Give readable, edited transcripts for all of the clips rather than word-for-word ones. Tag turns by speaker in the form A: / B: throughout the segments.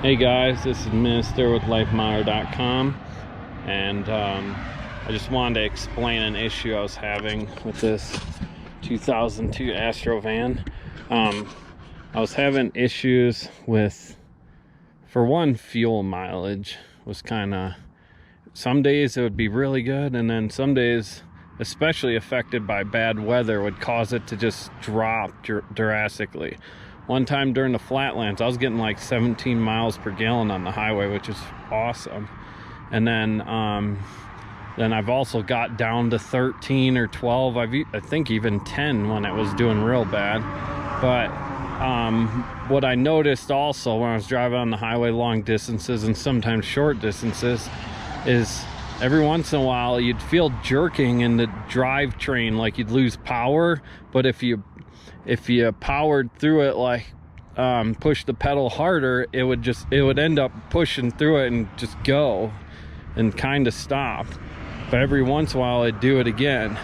A: Hey guys, this is Minister with LifeMods.com, and I just wanted to explain an issue I was having with this 2002 Astro van. I was having issues with, for one, fuel mileage was kind of, some days it would be really good, and then some days, especially affected by bad weather, would cause it to just drop drastically. One time during the flatlands, I was getting like 17 miles per gallon on the highway, which is awesome. And then I've also got down to 13 or 12. I think even 10 when it was doing real bad. But what I noticed also when I was driving on the highway long distances and sometimes short distances is every once in a while you'd feel jerking in the drivetrain, like you'd lose power. But if you powered through it, like push the pedal harder, it would end up pushing through it and just go and kind of stop. But every once in a while it'd do it again,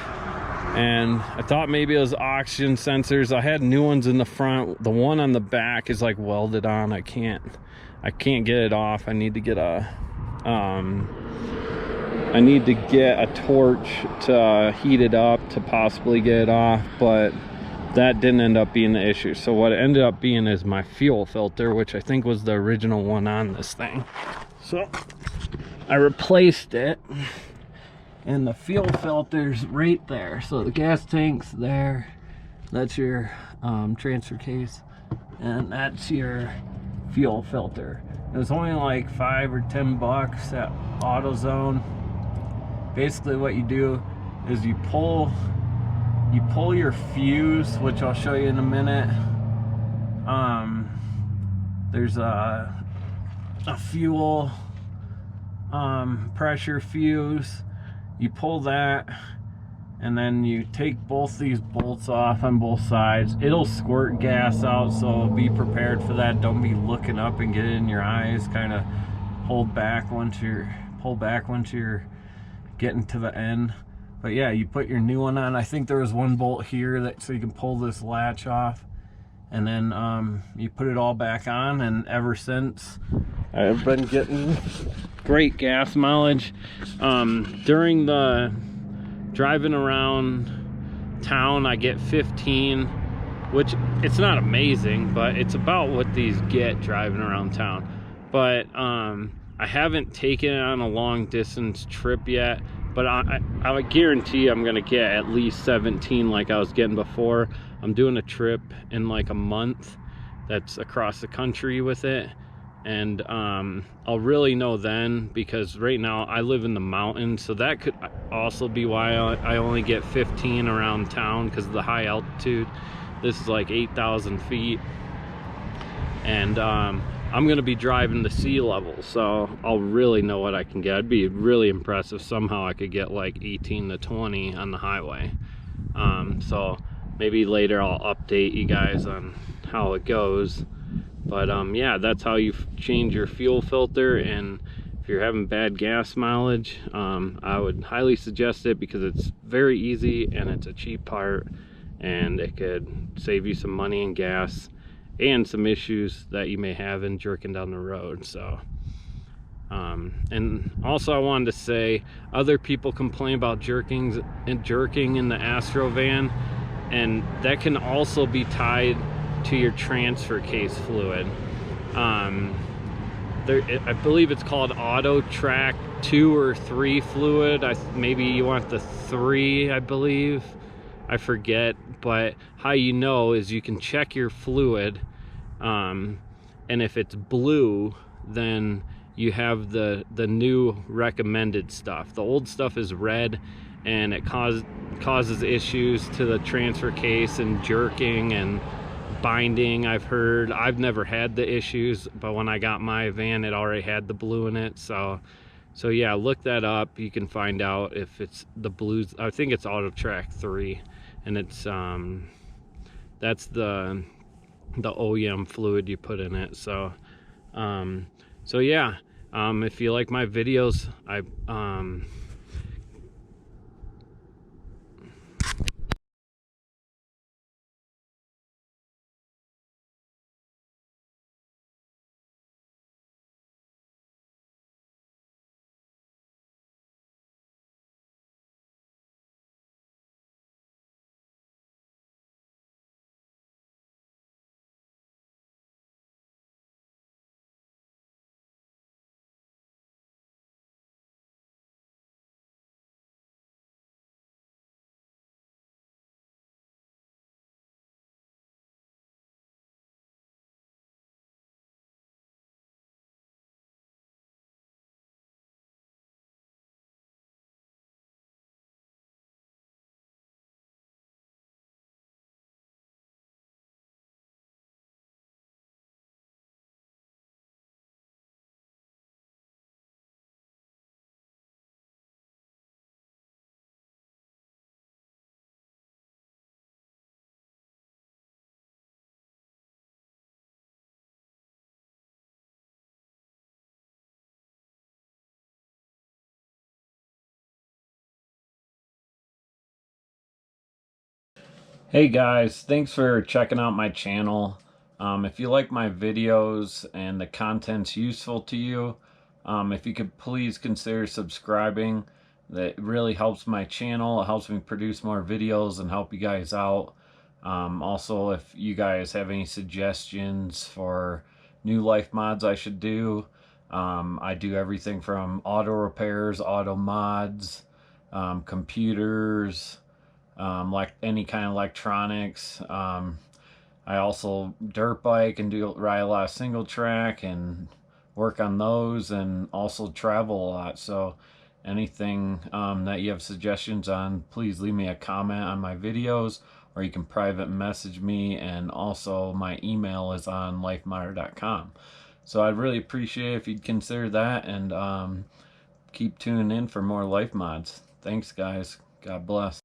A: and I thought maybe it was oxygen sensors. I had new ones in the front. The one on the back is like welded on. I can't get it off. I need to get a torch to heat it up to possibly get it off, but that didn't end up being the issue. So what it ended up being is my fuel filter, which I think was the original one on this thing. So I replaced it, and the fuel filter's right there. So the gas tank's there. That's your transfer case, and that's your fuel filter. It was only like $5 or $10 at AutoZone. Basically what you do is you pull your fuse, which I'll show you in a minute. There's a fuel pressure fuse. You pull that, and then you take both these bolts off on both sides. It'll squirt gas out, so be prepared for that. Don't be looking up and get it in your eyes. Kind of pull back once you're getting to the end. But yeah, you put your new one on. I think there was one bolt here so you can pull this latch off, and then you put it all back on. And ever since, I've been getting great gas mileage. During the driving around town, I get 15, which it's not amazing, but it's about what these get driving around town. But I haven't taken it on a long distance trip yet, but I guarantee I'm gonna get at least 17 like I was getting before. I'm doing a trip in like a month that's across the country with it, and I'll really know then, because right now I live in the mountains, so that could also be why I only get 15 around town, because of the high altitude. This is like 8,000 feet, and I'm gonna be driving the sea level, so I'll really know what I can get. It'd be really impressive somehow I could get like 18 to 20 on the highway. So maybe later I'll update you guys on how it goes. But yeah, that's how you change your fuel filter. And if you're having bad gas mileage, I would highly suggest it, because it's very easy and it's a cheap part, and it could save you some money in gas and some issues that you may have in jerking down the road. So and also I wanted to say, other people complain about jerking in the Astro van, and that can also be tied to your transfer case fluid. I believe it's called AutoTrak 2 or 3 fluid. Maybe you want the 3, I believe. I forget. But how you know is you can check your fluid, and if it's blue, then you have the new recommended stuff. The old stuff is red, and it causes issues to the transfer case and jerking and binding. I've heard. I've never had the issues, but when I got my van, it already had the blue in it. So yeah, look that up. You can find out if it's the blues. I think it's AutoTrak 3, and it's that's the OEM fluid you put in it. So yeah, if you like my videos, Hey guys, thanks for checking out my channel. If you like my videos and the content's useful to you, if you could please consider subscribing. That really helps my channel. It helps me produce more videos and help you guys out. Also, if you guys have any suggestions for new life mods I should do, I do everything from auto repairs, auto mods, computers, like any kind of electronics. I also dirt bike and ride a lot of single track and work on those, and also travel a lot. So anything that you have suggestions on, please leave me a comment on my videos, or you can private message me, and also my email is on lifemodder.com. So I'd really appreciate if you'd consider that, and keep tuning in for more life mods. Thanks guys. God bless.